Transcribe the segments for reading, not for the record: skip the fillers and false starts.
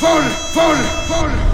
vol, vol, vol.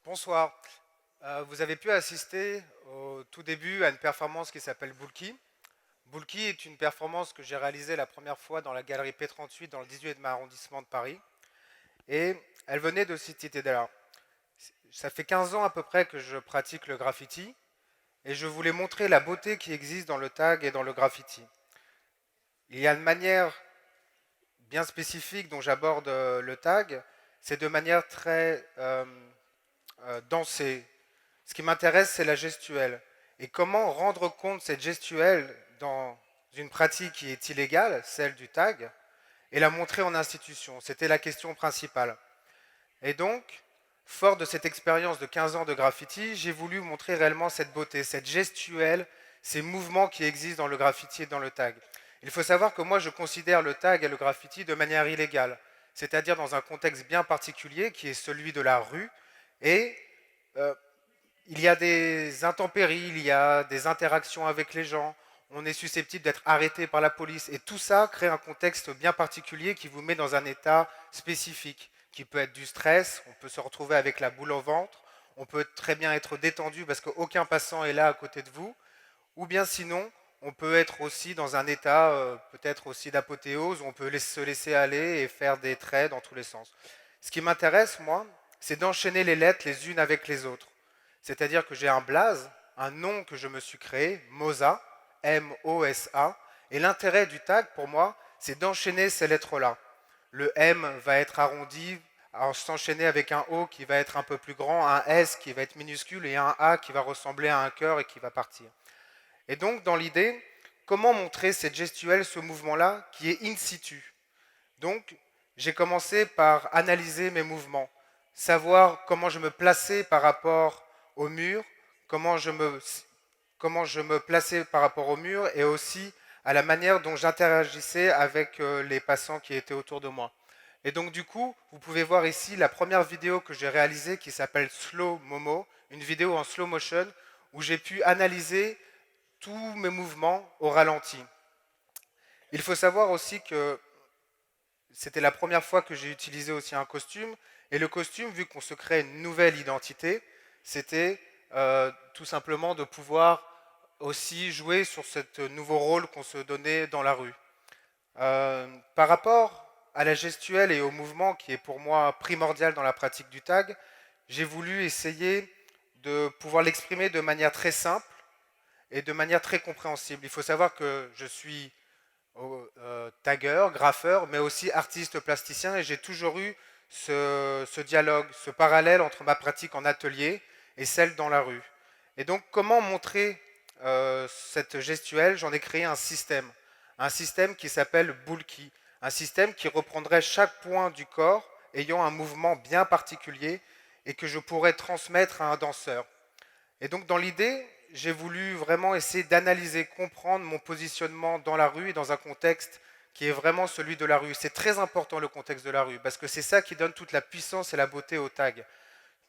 Bonsoir. Vous avez pu assister au tout début à une performance qui s'appelle Boulki. Boulki est une performance que j'ai réalisée la première fois dans la galerie P38 dans le 18e arrondissement de Paris. Et elle venait de cette idée-là. Ça fait 15 ans à peu près que je pratique le graffiti et je voulais montrer la beauté qui existe dans le tag et dans le graffiti. Il y a une manière bien spécifique dont j'aborde le tag, c'est de manière très dansée. Ce qui m'intéresse, c'est la gestuelle. Et comment rendre compte de cette gestuelle dans une pratique qui est illégale, celle du tag, et la montrer en institution. C'était la question principale. Et donc, fort de cette expérience de 15 ans de graffiti, j'ai voulu montrer réellement cette beauté, cette gestuelle, ces mouvements qui existent dans le graffiti et dans le tag. Il faut savoir que moi, je considère le tag et le graffiti de manière illégale, c'est-à-dire dans un contexte bien particulier qui est celui de la rue, et euh, il y a des intempéries, il y a des interactions avec les gens, on est susceptible d'être arrêté par la police, et tout ça crée un contexte bien particulier qui vous met dans un état spécifique, qui peut être du stress, on peut se retrouver avec la boule au ventre, on peut très bien être détendu parce qu'aucun passant est là à côté de vous, ou bien sinon, on peut être aussi dans un état peut-être aussi d'apothéose, où on peut se laisser aller et faire des traits dans tous les sens. Ce qui m'intéresse, moi, c'est d'enchaîner les lettres les unes avec les autres. C'est-à-dire que j'ai un blaze, un nom que je me suis créé, Mosa, M-O-S-A, et l'intérêt du tag pour moi, c'est d'enchaîner ces lettres-là. Le M va être arrondi, s'enchaîner avec un O qui va être un peu plus grand, un S qui va être minuscule et un A qui va ressembler à un cœur et qui va partir. Et donc, dans l'idée, comment montrer cette gestuelle, ce mouvement-là, qui est in situ. Donc, j'ai commencé par analyser mes mouvements, savoir comment je me plaçais par rapport au mur, comment je me, comment je me plaçais par rapport au mur et aussi à la manière dont j'interagissais avec les passants qui étaient autour de moi. Et donc du coup, vous pouvez voir ici la première vidéo que j'ai réalisée qui s'appelle Slow Momo, une vidéo en slow motion où j'ai pu analyser tous mes mouvements au ralenti. Il faut savoir aussi que c'était la première fois que j'ai utilisé aussi un costume. Et le costume, vu qu'on se crée une nouvelle identité, c'était tout simplement de pouvoir aussi jouer sur ce nouveau rôle qu'on se donnait dans la rue. Par rapport à la gestuelle et au mouvement qui est pour moi primordial dans la pratique du tag, j'ai voulu essayer de pouvoir l'exprimer de manière très simple et de manière très compréhensible. Il faut savoir que je suis tagueur, graffeur, mais aussi artiste plasticien et j'ai toujours eu ce dialogue, ce parallèle entre ma pratique en atelier et celle dans la rue. Et donc comment montrer cette gestuelle? J'en ai créé un système qui s'appelle Boulki, un système qui reprendrait chaque point du corps ayant un mouvement bien particulier et que je pourrais transmettre à un danseur. Et donc dans l'idée, j'ai voulu vraiment essayer d'analyser, comprendre mon positionnement dans la rue et dans un contexte qui est vraiment celui de la rue. C'est très important le contexte de la rue parce que c'est ça qui donne toute la puissance et la beauté au tag.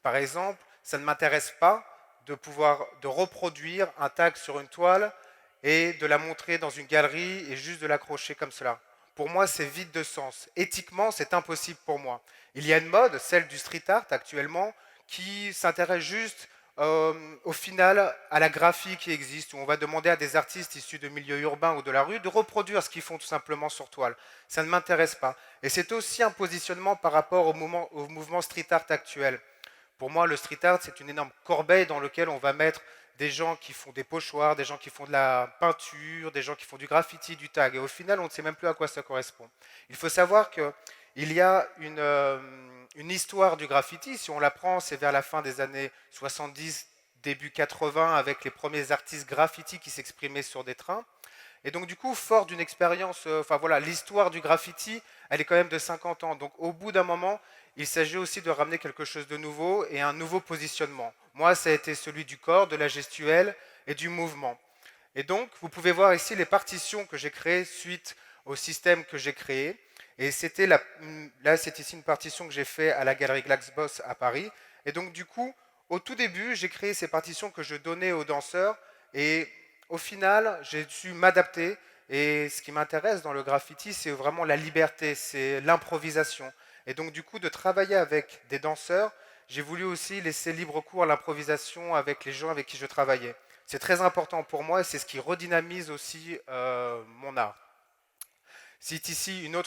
Par exemple, ça ne m'intéresse pas de reproduire un tag sur une toile et de la montrer dans une galerie et juste de l'accrocher comme cela. Pour moi, c'est vide de sens. Éthiquement, c'est impossible pour moi. Il y a une mode, celle du street art actuellement, qui s'intéresse juste au final à la graphie qui existe, où on va demander à des artistes issus de milieux urbains ou de la rue de reproduire ce qu'ils font tout simplement sur toile. Ça ne m'intéresse pas. Et c'est aussi un positionnement par rapport au mouvement street art actuel. Pour moi, le street art, c'est une énorme corbeille dans laquelle on va mettre des gens qui font des pochoirs, des gens qui font de la peinture, des gens qui font du graffiti, du tag. Et au final, on ne sait même plus à quoi ça correspond. Il faut savoir qu'il y a une histoire du graffiti. Si on la prend, c'est vers la fin des années 70, début 80, avec les premiers artistes graffiti qui s'exprimaient sur des trains. Et donc du coup, fort d'une expérience, enfin voilà, l'histoire du graffiti, elle est quand même de 50 ans. Donc au bout d'un moment, il s'agit aussi de ramener quelque chose de nouveau et un nouveau positionnement. Moi, ça a été celui du corps, de la gestuelle et du mouvement. Et donc, vous pouvez voir ici les partitions que j'ai créées suite au système que j'ai créé. Et là, c'est ici une partition que j'ai faite à la galerie Glaxboss à Paris. Et donc du coup, au tout début, j'ai créé ces partitions que je donnais aux danseurs et au final, j'ai dû m'adapter et ce qui m'intéresse dans le graffiti, c'est vraiment la liberté, c'est l'improvisation. Et donc du coup, de travailler avec des danseurs, j'ai voulu aussi laisser libre cours à l'improvisation avec les gens avec qui je travaillais. C'est très important pour moi et c'est ce qui redynamise aussi mon art. C'est ici une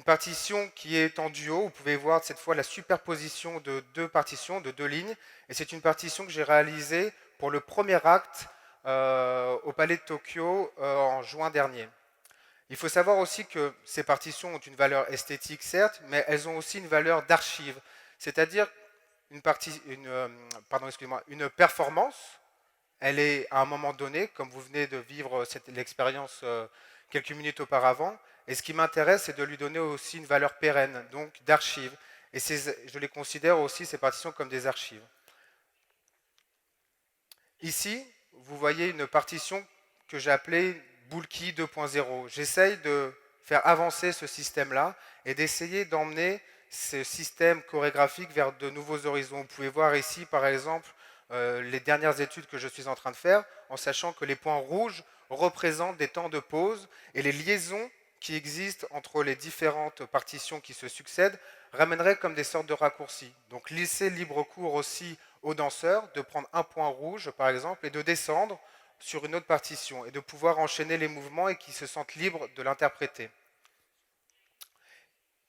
partition qui est en duo. Vous pouvez voir cette fois la superposition de deux partitions, de deux lignes. Et c'est une partition que j'ai réalisée pour le premier acte au Palais de Tokyo en juin dernier. Il faut savoir aussi que ces partitions ont une valeur esthétique, certes, mais elles ont aussi une valeur d'archive. C'est-à-dire une performance, elle est à un moment donné, comme vous venez de vivre l'expérience quelques minutes auparavant, et ce qui m'intéresse, c'est de lui donner aussi une valeur pérenne, donc d'archives. Et je les considère aussi, ces partitions, comme des archives. Ici, vous voyez une partition que j'ai appelée Boulki 2.0. J'essaye de faire avancer ce système-là et d'essayer d'emmener ce système chorégraphique vers de nouveaux horizons. Vous pouvez voir ici, par exemple, les dernières études que je suis en train de faire, en sachant que les points rouges représentent des temps de pause et les liaisons qui existent entre les différentes partitions qui se succèdent ramèneraient comme des sortes de raccourcis. Donc laisser libre cours aussi aux danseurs de prendre un point rouge, par exemple, et de descendre sur une autre partition et de pouvoir enchaîner les mouvements et qu'ils se sentent libres de l'interpréter.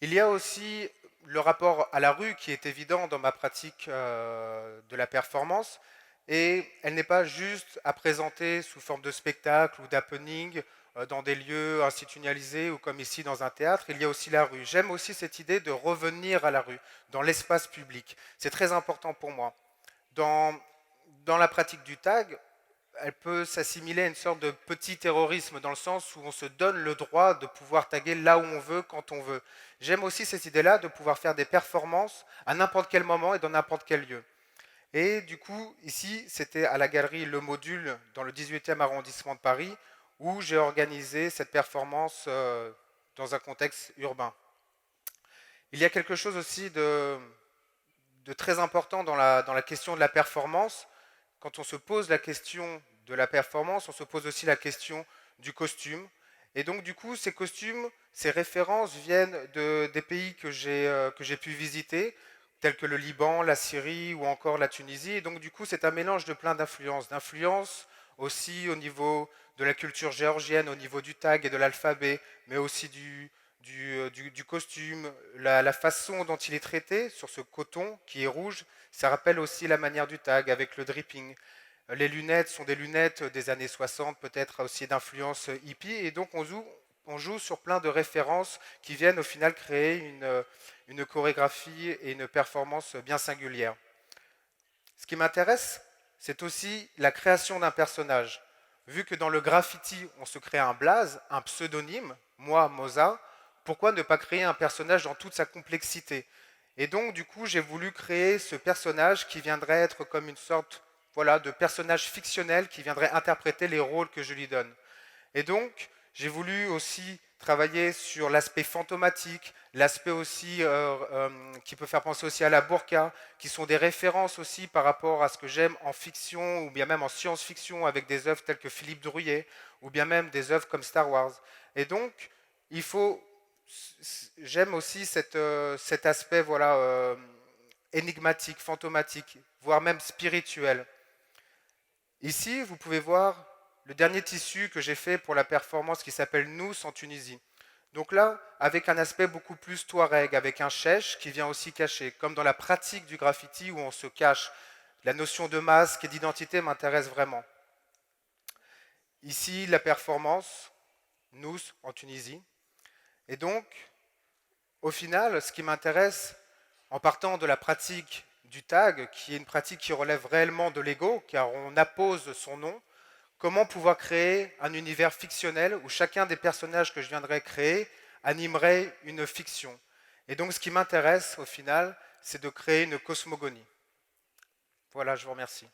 Il y a aussi le rapport à la rue qui est évident dans ma pratique de la performance et elle n'est pas juste à présenter sous forme de spectacle ou d'happening dans des lieux institutionnalisés ou comme ici dans un théâtre, il y a aussi la rue. J'aime aussi cette idée de revenir à la rue, dans l'espace public. C'est très important pour moi. Dans la pratique du tag, elle peut s'assimiler à une sorte de petit terrorisme dans le sens où on se donne le droit de pouvoir taguer là où on veut, quand on veut. J'aime aussi cette idée-là de pouvoir faire des performances à n'importe quel moment et dans n'importe quel lieu. Et du coup, ici, c'était à la galerie Le Module dans le 18e arrondissement de Paris où j'ai organisé cette performance dans un contexte urbain. Il y a quelque chose aussi de très important dans la question de la performance. Quand on se pose la question de la performance, on se pose aussi la question du costume. Et donc du coup, ces costumes, ces références viennent des pays que j'ai pu visiter, tels que le Liban, la Syrie ou encore la Tunisie. Et donc du coup, c'est un mélange de plein d'influences aussi au niveau de la culture géorgienne, au niveau du tag et de l'alphabet, mais aussi du costume, la façon dont il est traité sur ce coton qui est rouge, ça rappelle aussi la manière du tag avec le dripping. Les lunettes sont des lunettes des années 60, peut-être aussi d'influence hippie, et donc on joue sur plein de références qui viennent au final créer une chorégraphie et une performance bien singulière. Ce qui m'intéresse, c'est aussi la création d'un personnage. Vu que dans le graffiti, on se crée un blaze, un pseudonyme, moi, Moza, pourquoi ne pas créer un personnage dans toute sa complexité? Et donc, du coup, j'ai voulu créer ce personnage qui viendrait être comme une sorte de personnage fictionnel qui viendrait interpréter les rôles que je lui donne. Et donc, j'ai voulu aussi travailler sur l'aspect fantomatique, l'aspect aussi qui peut faire penser aussi à la burqa, qui sont des références aussi par rapport à ce que j'aime en fiction ou bien même en science-fiction avec des œuvres telles que Philippe Drouillet ou bien même des œuvres comme Star Wars. Et donc, j'aime aussi cet aspect énigmatique, fantomatique, voire même spirituel. Ici, vous pouvez voir le dernier tissu que j'ai fait pour la performance qui s'appelle Nous en Tunisie. Donc là, avec un aspect beaucoup plus touareg, avec un chèche qui vient aussi cacher, comme dans la pratique du graffiti où on se cache. La notion de masque et d'identité m'intéresse vraiment. Ici, la performance, Nous en Tunisie. Et donc, au final, ce qui m'intéresse, en partant de la pratique du tag, qui est une pratique qui relève réellement de l'ego, car on appose son nom, comment pouvoir créer un univers fictionnel où chacun des personnages que je viendrai créer animerait une fiction. Et donc ce qui m'intéresse au final, c'est de créer une cosmogonie. Voilà, je vous remercie.